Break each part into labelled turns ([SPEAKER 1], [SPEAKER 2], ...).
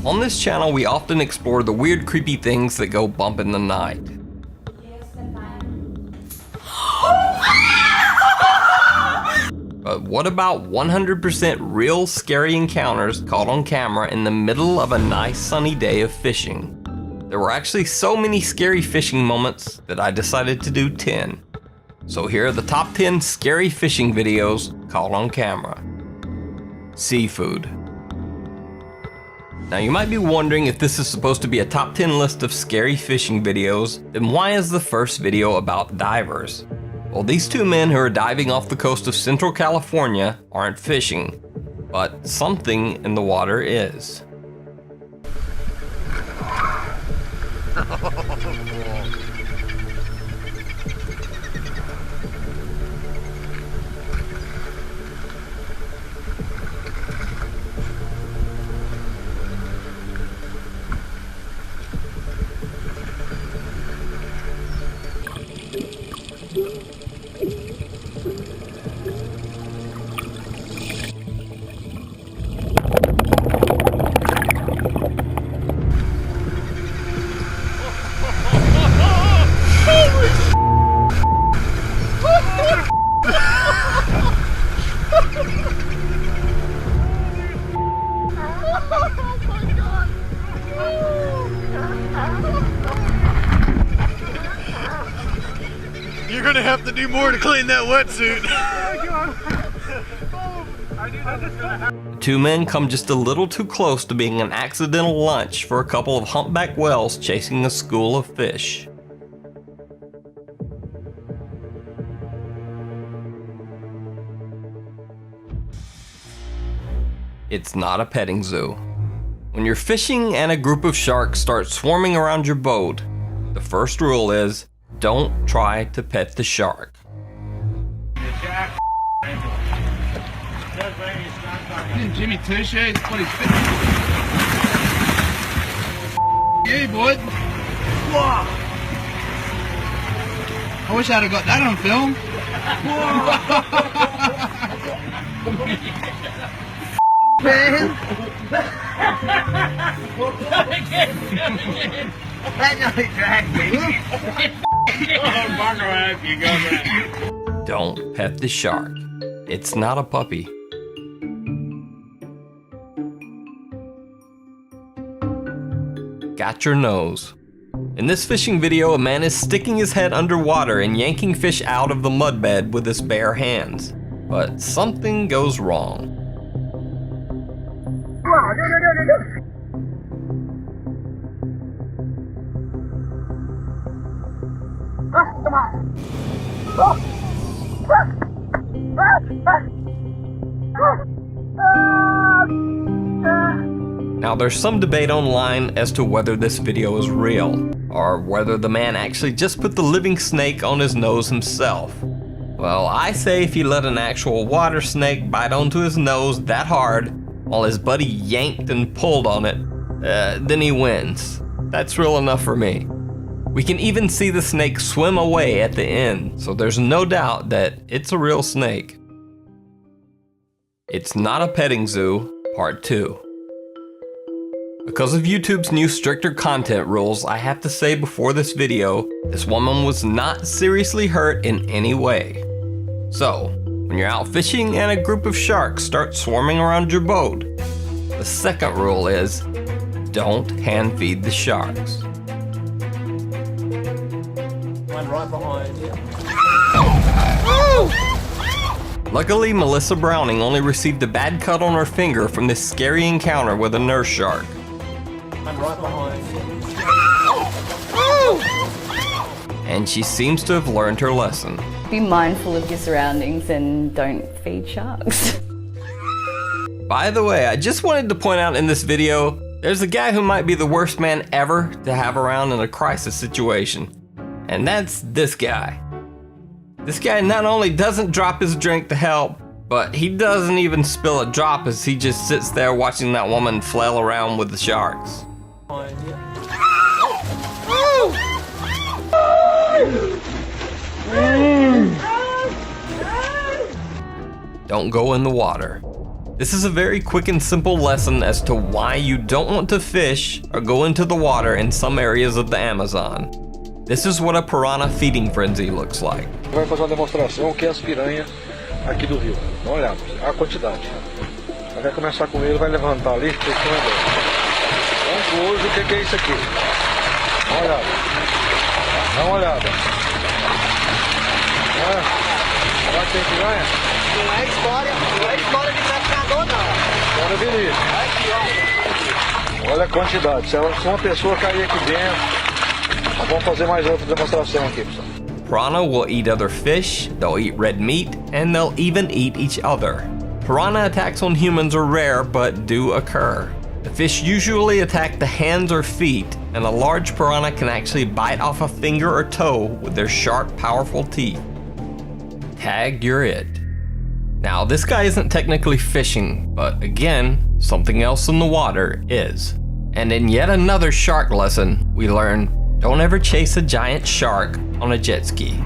[SPEAKER 1] On this channel, we often explore the weird, creepy things that go bump in the night. But what about 100% real scary encounters caught on camera in the middle of a nice sunny day of fishing? There were actually so many scary fishing moments that I decided to do 10. So here are the top 10 scary fishing videos caught on camera. Seafood. Now you might be wondering if this is supposed to be a top 10 list of scary fishing videos, then why is the first video about divers? Well, these two men who are diving off the coast of Central California aren't fishing, but something in the water is.
[SPEAKER 2] You're gonna have to do more to clean that wetsuit.
[SPEAKER 1] The two men come just a little too close to being an accidental lunch for a couple of humpback whales chasing a school of fish. It's not a petting zoo. When you're fishing and a group of sharks start swarming around your boat, the first rule is don't try to pet the shark.
[SPEAKER 2] Jimmy Touche, what he's yeah, boy. I wish I'd have got that on film. Man. That nearly dragged me.
[SPEAKER 1] Don't pet the shark. It's not a puppy. Got your nose. In this fishing video, a man is sticking his head underwater and yanking fish out of the mudbed with his bare hands. But something goes wrong. Now there's some debate online as to whether this video is real, or whether the man actually just put the living snake on his nose himself. Well, I say if he let an actual water snake bite onto his nose that hard, while his buddy yanked and pulled on it, then he wins. That's real enough for me. We can even see the snake swim away at the end, so there's no doubt that it's a real snake. It's not a petting zoo, part 2. Because of YouTube's new stricter content rules, I have to say before this video, this woman was not seriously hurt in any way. So, when you're out fishing and a group of sharks start swarming around your boat, the second rule is, don't hand feed the sharks. One right behind you. Luckily, Melissa Browning only received a bad cut on her finger from this scary encounter with a nurse shark. One right behind you. And she seems to have learned her lesson.
[SPEAKER 3] Be mindful of your surroundings and don't feed sharks.
[SPEAKER 1] By the way, I just wanted to point out in this video, there's a guy who might be the worst man ever to have around in a crisis situation. And that's this guy. This guy not only doesn't drop his drink to help, but he doesn't even spill a drop as he just sits there watching that woman flail around with the sharks. Don't go in the water. This is a very quick and simple lesson as to why you don't want to fish or go into the water in some areas of the Amazon. This is what a piranha feeding frenzy looks like.
[SPEAKER 4] Vai fazer uma demonstração que é as piranhas aqui do rio. Dá uma olhada, a quantidade. Vai começar com ele, vai levantar ali, tem que ter uma ideia. Vamos hoje, o que é isso aqui? Dá uma olhada. Dá uma olhada. Agora tem piranha?
[SPEAKER 2] Não é história de pescador, não.
[SPEAKER 4] Agora beleza. Olha a quantidade. Se uma pessoa cair aqui dentro, nós vamos fazer mais outra demonstração aqui, pessoal.
[SPEAKER 1] Piranha will eat other fish, they'll eat red meat, and they'll even eat each other. Piranha attacks on humans are rare, but do occur. The fish usually attack the hands or feet, and a large piranha can actually bite off a finger or toe with their sharp, powerful teeth. Tag, you're it. Now, this guy isn't technically fishing, but again, something else in the water is. And in yet another shark lesson, we learn, don't ever chase a giant shark on a jet ski.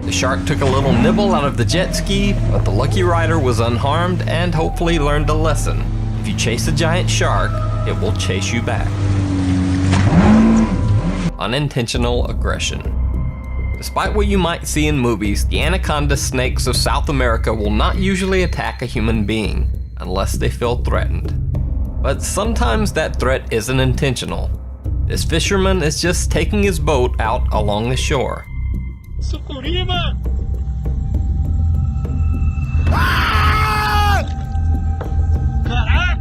[SPEAKER 1] The shark took a little nibble out of the jet ski, but the lucky rider was unharmed and hopefully learned a lesson. If you chase a giant shark, it will chase you back. Unintentional aggression. Despite what you might see in movies, the anaconda snakes of South America will not usually attack a human being, unless they feel threatened. But sometimes that threat isn't intentional. This fisherman is just taking his boat out along the shore.
[SPEAKER 5] Sucurima! Caraca!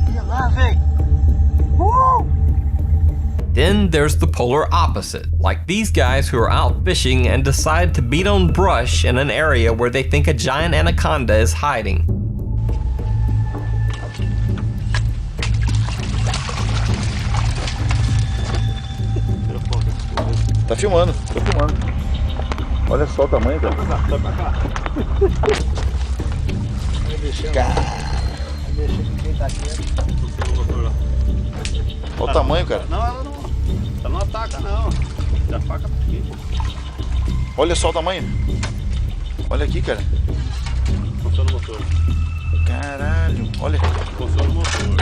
[SPEAKER 2] Olha lá, velho.
[SPEAKER 1] Then there's the polar opposite, like these guys who are out fishing and decide to beat on brush in an area where they think a giant anaconda is hiding.
[SPEAKER 4] Tá filmando, tô filmando. Olha só o tamanho, cara. Olha o tamanho, cara.
[SPEAKER 5] Não, ela não. Ela não ataca, não. Já faca aqui.
[SPEAKER 4] Olha só o tamanho. Olha aqui, cara.
[SPEAKER 5] Funciona o motor.
[SPEAKER 4] Caralho, olha.
[SPEAKER 5] Funciona o motor.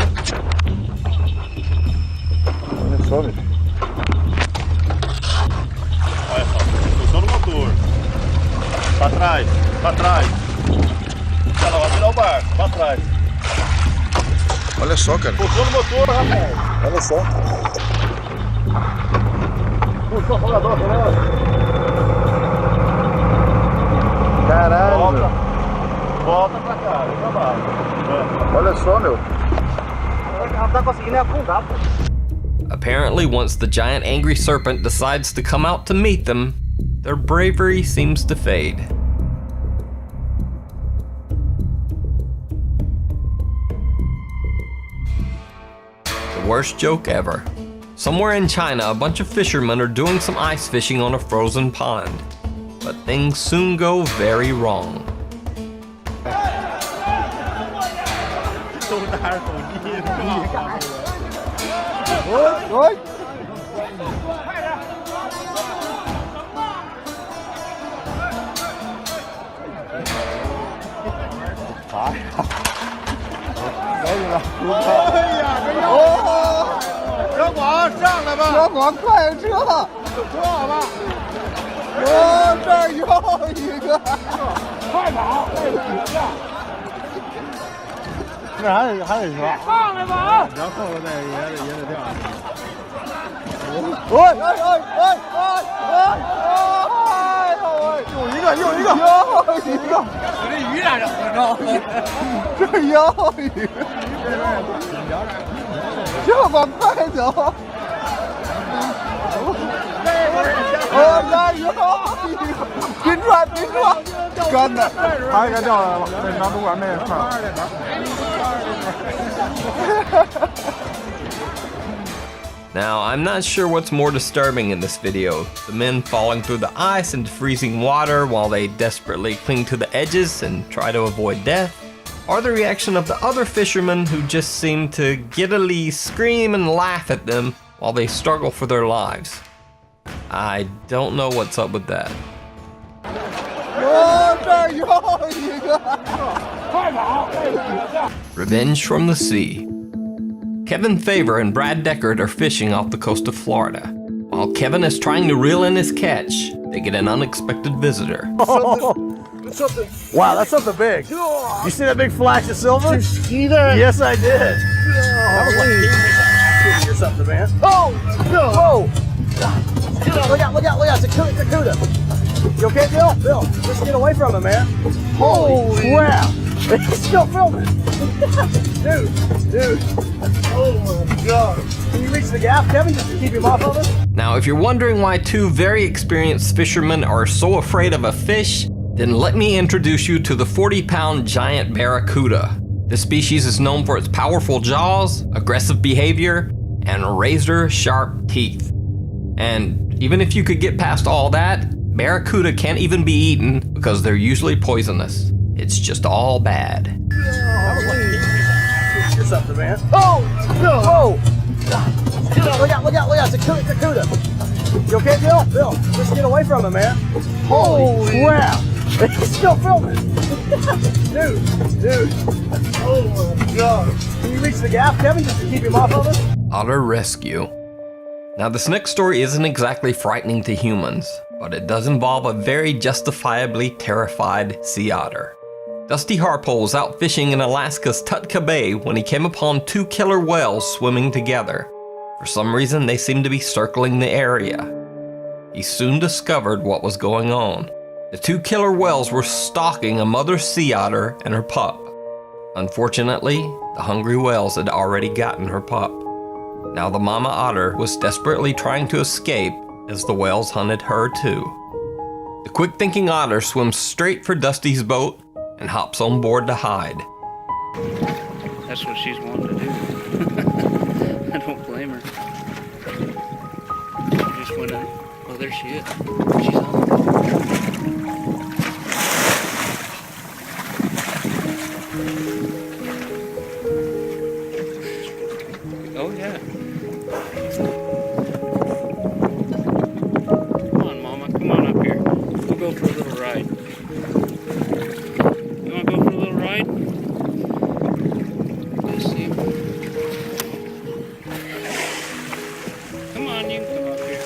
[SPEAKER 4] Olha só, velho.
[SPEAKER 5] Olha só, funciona o motor. Pra trás, pra trás. Ela vai virar o barco, pra trás.
[SPEAKER 4] Olha só, cara.
[SPEAKER 5] Funciona o motor, rapaz.
[SPEAKER 4] Olha só.
[SPEAKER 5] Puxa o jogador,
[SPEAKER 4] Caralho,
[SPEAKER 5] volta.
[SPEAKER 4] meu.
[SPEAKER 5] Volta pra cá, vem pra baixo.
[SPEAKER 4] Olha só, meu.
[SPEAKER 2] Ela não tá conseguindo afundar, pô.
[SPEAKER 1] Apparently, once the giant angry serpent decides to come out to meet them, their bravery seems to fade. The worst joke ever. Somewhere in China, a bunch of fishermen are doing some ice fishing on a frozen pond. But things soon go very wrong.
[SPEAKER 4] Oi.
[SPEAKER 1] Now, I'm not sure what's more disturbing in this video, the men falling through the ice into freezing water while they desperately cling to the edges and try to avoid death, or the reaction of the other fishermen who just seem to giddily scream and laugh at them while they struggle for their lives. I don't know what's up with that. Revenge from the sea. Kevin Favor and Brad Deckard are fishing off the coast of Florida. While Kevin is trying to reel in his catch, they get an unexpected visitor.
[SPEAKER 5] Wow, that's something big. You see that big flash of silver? Did you see that? Yes, I did. That was like activity or something, man. Oh! Look out, it's a cuda. You okay, Bill? Bill, just get away from him, man. Holy crap. He's still filming. Dude. Oh my God. Can you reach the gap, Kevin, just to keep him off of us?
[SPEAKER 1] Now, if you're wondering why two very experienced fishermen are so afraid of a fish, then let me introduce you to the 40-pound giant barracuda. This species is known for its powerful jaws, aggressive behavior, and razor-sharp teeth. And even if you could get past all that, barracuda can't even be eaten because they're usually poisonous. It's just all bad.
[SPEAKER 5] That was like activity or something, man. Oh! Look out, it's a cuda. You okay, Bill? Bill, just get away from him, man. Holy crap. He's still filming. Dude. Oh my God. Can you reach the gap, Kevin, just to keep him off of us?
[SPEAKER 1] Otter rescue. Now, this next story isn't exactly frightening to humans, but it does involve a very justifiably terrified sea otter. Dusty Harpole was out fishing in Alaska's Tutka Bay when he came upon two killer whales swimming together. For some reason, they seemed to be circling the area. He soon discovered what was going on. The two killer whales were stalking a mother sea otter and her pup. Unfortunately, the hungry whales had already gotten her pup. Now the mama otter was desperately trying to escape as the whales hunted her too. The quick-thinking otter swims straight for Dusty's boat and hops on board to hide.
[SPEAKER 6] That's what she's wanting to do. I don't blame her. She just went up. Oh, there she is. She's on. Oh, yeah. Come on, Mama. Come on up here. We'll go for a little ride. You want to go for a little ride? Let's see. Come on, you can come up here.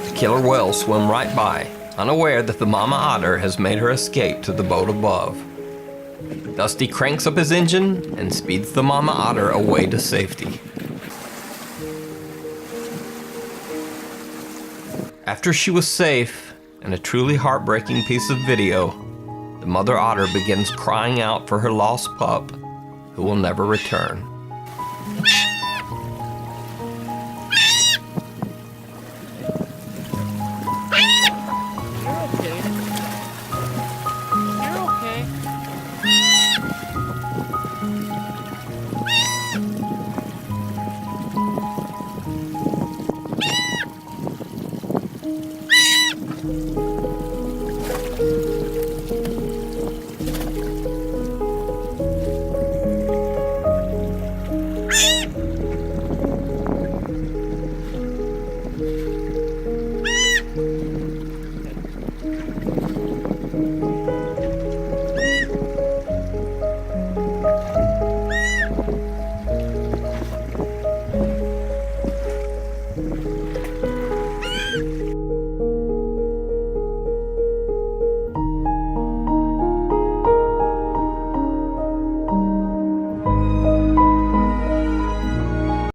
[SPEAKER 1] The killer whales swim right by, unaware that the mama otter has made her escape to the boat above. Dusty cranks up his engine and speeds the mama otter away to safety. After she was safe, and a truly heartbreaking piece of video, the mother otter begins crying out for her lost pup, who will never return.